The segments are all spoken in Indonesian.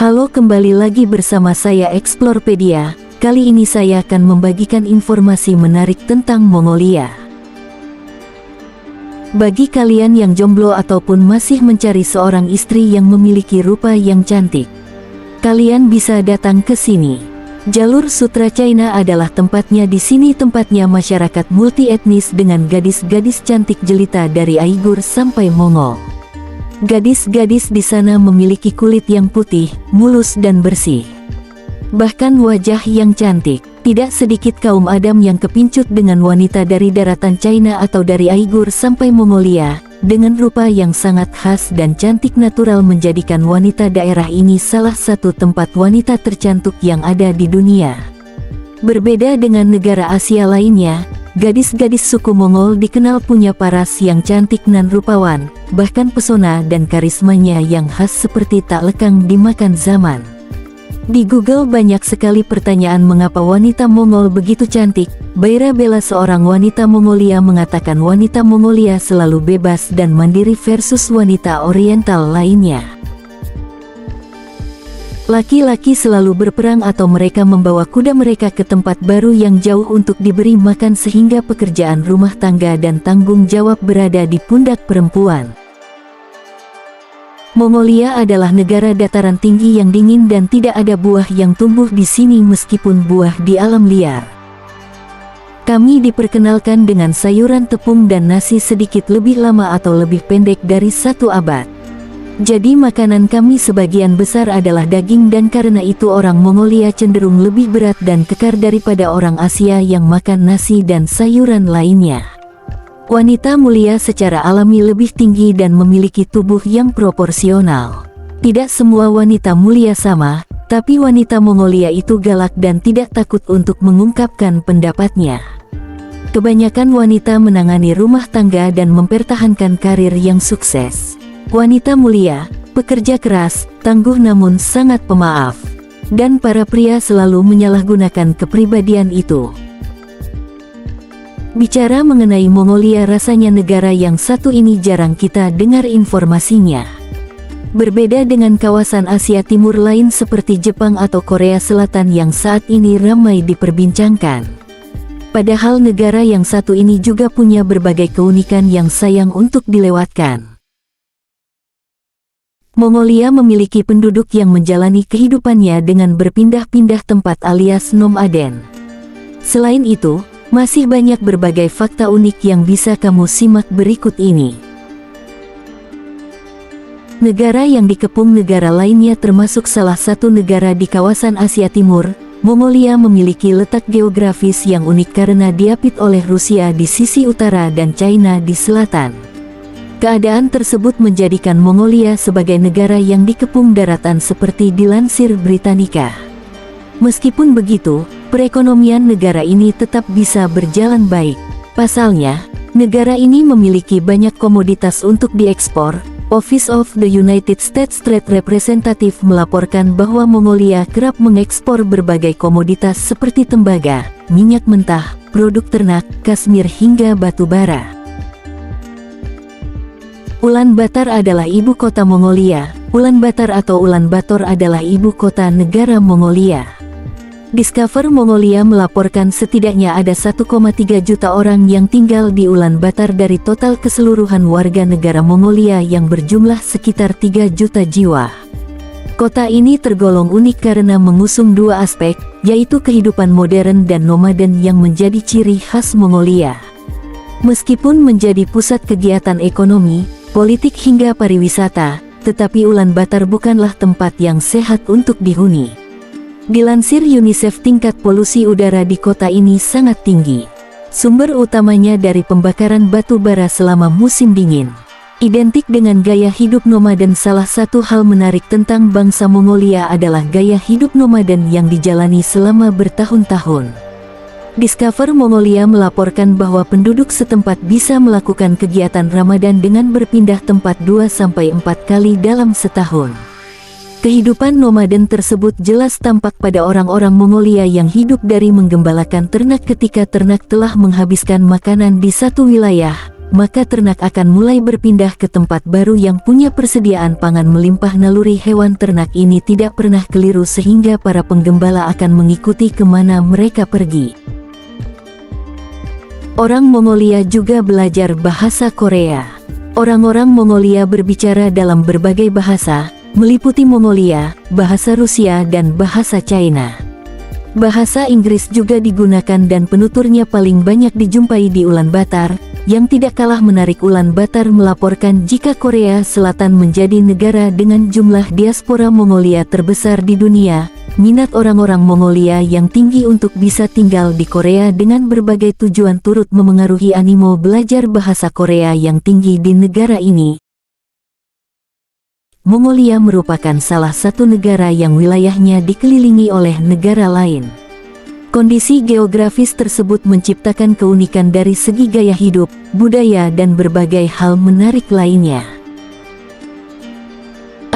Halo, kembali lagi bersama saya Explorpedia. Kali ini saya akan membagikan informasi menarik tentang Mongolia. Bagi kalian yang jomblo ataupun masih mencari seorang istri yang memiliki rupa yang cantik, kalian bisa datang ke sini. Jalur Sutra China adalah tempatnya. Di sini tempatnya masyarakat multi etnis dengan gadis-gadis cantik jelita dari Uighur sampai Mongol. Gadis-gadis di sana memiliki kulit yang putih, mulus dan bersih. Bahkan wajah yang cantik. Tidak sedikit kaum Adam yang kepincut dengan wanita dari daratan China atau dari Uighur sampai Mongolia, dengan rupa yang sangat khas dan cantik natural menjadikan wanita daerah ini salah satu tempat wanita tercantik yang ada di dunia. Berbeda dengan negara Asia lainnya, gadis-gadis suku Mongol dikenal punya paras yang cantik dan rupawan, bahkan pesona dan karismanya yang khas seperti tak lekang dimakan zaman. Di Google banyak sekali pertanyaan mengapa wanita Mongol begitu cantik. Baira Bella, seorang wanita Mongolia, mengatakan wanita Mongolia selalu bebas dan mandiri versus wanita oriental lainnya. Laki-laki selalu berperang atau mereka membawa kuda mereka ke tempat baru yang jauh untuk diberi makan, sehingga pekerjaan rumah tangga dan tanggung jawab berada di pundak perempuan. Mongolia adalah negara dataran tinggi yang dingin dan tidak ada buah yang tumbuh di sini meskipun buah di alam liar. Kami diperkenalkan dengan sayuran tepung dan nasi sedikit lebih lama atau lebih pendek dari 1 abad. Jadi makanan kami sebagian besar adalah daging, dan karena itu orang Mongolia cenderung lebih berat dan kekar daripada orang Asia yang makan nasi dan sayuran lainnya. Wanita mulia secara alami lebih tinggi dan memiliki tubuh yang proporsional. Tidak semua wanita mulia sama, tapi wanita Mongolia itu galak dan tidak takut untuk mengungkapkan pendapatnya. Kebanyakan wanita menangani rumah tangga dan mempertahankan karir yang sukses. Wanita mulia, pekerja keras, tangguh namun sangat pemaaf. Dan para pria selalu menyalahgunakan kepribadian itu. Bicara mengenai Mongolia, rasanya negara yang satu ini jarang kita dengar informasinya. Berbeda dengan kawasan Asia Timur lain seperti Jepang atau Korea Selatan yang saat ini ramai diperbincangkan. Padahal negara yang satu ini juga punya berbagai keunikan yang sayang untuk dilewatkan. Mongolia memiliki penduduk yang menjalani kehidupannya dengan berpindah-pindah tempat alias nomaden. Selain itu, masih banyak berbagai fakta unik yang bisa kamu simak berikut ini. Negara yang dikepung negara lainnya termasuk salah satu negara di kawasan Asia Timur. Mongolia memiliki letak geografis yang unik karena diapit oleh Rusia di sisi utara dan China di selatan. Keadaan tersebut menjadikan Mongolia sebagai negara yang dikepung daratan seperti dilansir Britannica. Meskipun begitu, perekonomian negara ini tetap bisa berjalan baik. Pasalnya, negara ini memiliki banyak komoditas untuk diekspor. Office of the United States Trade Representative melaporkan bahwa Mongolia kerap mengekspor berbagai komoditas seperti tembaga, minyak mentah, produk ternak, kasmir hingga batu bara. Ulaanbaatar adalah ibu kota Mongolia. Ulaanbaatar atau Ulaanbaatar adalah ibu kota negara Mongolia. Discover Mongolia melaporkan setidaknya ada 1,3 juta orang yang tinggal di Ulaanbaatar dari total keseluruhan warga negara Mongolia yang berjumlah sekitar 3 juta jiwa. Kota ini tergolong unik karena mengusung dua aspek, yaitu kehidupan modern dan nomaden yang menjadi ciri khas Mongolia. Meskipun menjadi pusat kegiatan ekonomi, politik hingga pariwisata, tetapi Ulaanbaatar bukanlah tempat yang sehat untuk dihuni. Dilansir UNICEF, tingkat polusi udara di kota ini sangat tinggi. Sumber utamanya dari pembakaran batu bara selama musim dingin. Identik dengan gaya hidup nomaden. Salah satu hal menarik tentang bangsa Mongolia adalah gaya hidup nomaden yang dijalani selama bertahun-tahun. Discover Mongolia melaporkan bahwa penduduk setempat bisa melakukan kegiatan Ramadan dengan berpindah tempat 2-4 kali dalam setahun. Kehidupan nomaden tersebut jelas tampak pada orang-orang Mongolia yang hidup dari menggembalakan ternak. Ketika ternak telah menghabiskan makanan di satu wilayah, maka ternak akan mulai berpindah ke tempat baru yang punya persediaan pangan melimpah. Naluri hewan ternak ini tidak pernah keliru sehingga para penggembala akan mengikuti kemana mereka pergi. Orang Mongolia juga belajar bahasa Korea. Orang-orang Mongolia berbicara dalam berbagai bahasa, meliputi Mongolia, bahasa Rusia dan bahasa China. Bahasa Inggris juga digunakan dan penuturnya paling banyak dijumpai di Ulaanbaatar. Yang tidak kalah menarik, Ulaanbaatar melaporkan jika Korea Selatan menjadi negara dengan jumlah diaspora Mongolia terbesar di dunia. Minat orang-orang Mongolia yang tinggi untuk bisa tinggal di Korea dengan berbagai tujuan turut memengaruhi animo belajar bahasa Korea yang tinggi di negara ini. Mongolia merupakan salah satu negara yang wilayahnya dikelilingi oleh negara lain. Kondisi geografis tersebut menciptakan keunikan dari segi gaya hidup, budaya dan berbagai hal menarik lainnya.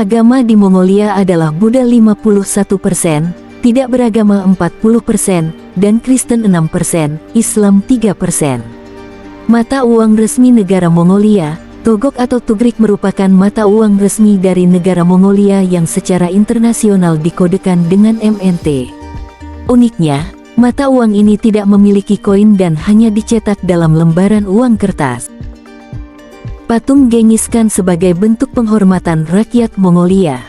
Agama di Mongolia adalah Buddha 51%, tidak beragama 40%, dan Kristen 6%, Islam 3%. Mata uang resmi negara Mongolia, Togok atau Tugrik merupakan mata uang resmi dari negara Mongolia yang secara internasional dikodekan dengan MNT. Uniknya, mata uang ini tidak memiliki koin dan hanya dicetak dalam lembaran uang kertas. Patung Genghis Khan sebagai bentuk penghormatan rakyat Mongolia.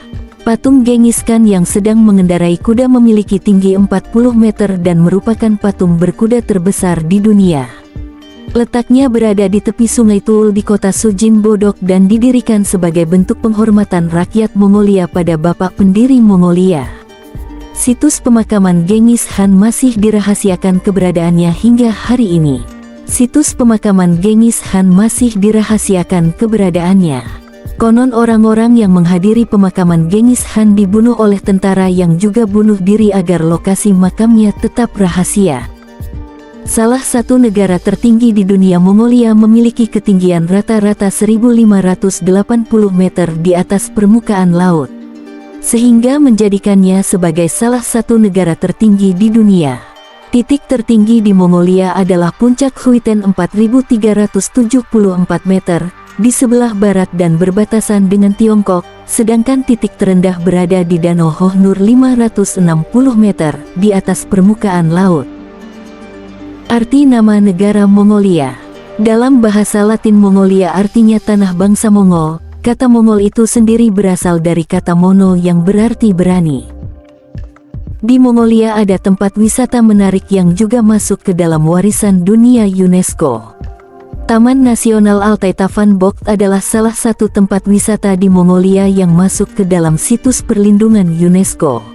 Patung Genghis Khan yang sedang mengendarai kuda memiliki tinggi 40 meter dan merupakan patung berkuda terbesar di dunia. Letaknya berada di tepi Sungai Tuul di kota Sujin Bodok dan didirikan sebagai bentuk penghormatan rakyat Mongolia pada bapak pendiri Mongolia. Situs pemakaman Genghis Khan masih dirahasiakan keberadaannya hingga hari ini. Situs pemakaman Genghis Khan masih dirahasiakan keberadaannya. Konon orang-orang yang menghadiri pemakaman Genghis Khan dibunuh oleh tentara yang juga bunuh diri agar lokasi makamnya tetap rahasia. Salah satu negara tertinggi di dunia, Mongolia memiliki ketinggian rata-rata 1580 meter di atas permukaan laut, sehingga menjadikannya sebagai salah satu negara tertinggi di dunia. Titik tertinggi di Mongolia adalah puncak Huiten 4374 meter, di sebelah barat dan berbatasan dengan Tiongkok, sedangkan titik terendah berada di Danau Hohnur 560 meter, di atas permukaan laut. Arti nama negara Mongolia. Dalam bahasa Latin Mongolia artinya tanah bangsa Mongol. Kata Mongol itu sendiri berasal dari kata mono yang berarti berani. Di Mongolia ada tempat wisata menarik yang juga masuk ke dalam warisan dunia UNESCO. Taman Nasional Altai Tavanbog adalah salah satu tempat wisata di Mongolia yang masuk ke dalam situs perlindungan UNESCO.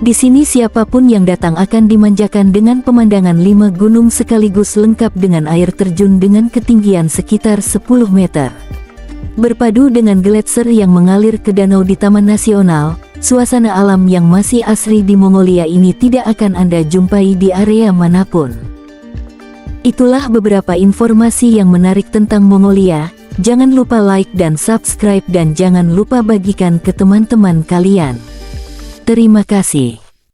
Di sini siapapun yang datang akan dimanjakan dengan pemandangan 5 gunung sekaligus lengkap dengan air terjun dengan ketinggian sekitar 10 meter. Berpadu dengan gletser yang mengalir ke danau di Taman Nasional, suasana alam yang masih asri di Mongolia ini tidak akan Anda jumpai di area manapun. Itulah beberapa informasi yang menarik tentang Mongolia. Jangan lupa like dan subscribe dan jangan lupa bagikan ke teman-teman kalian. Terima kasih.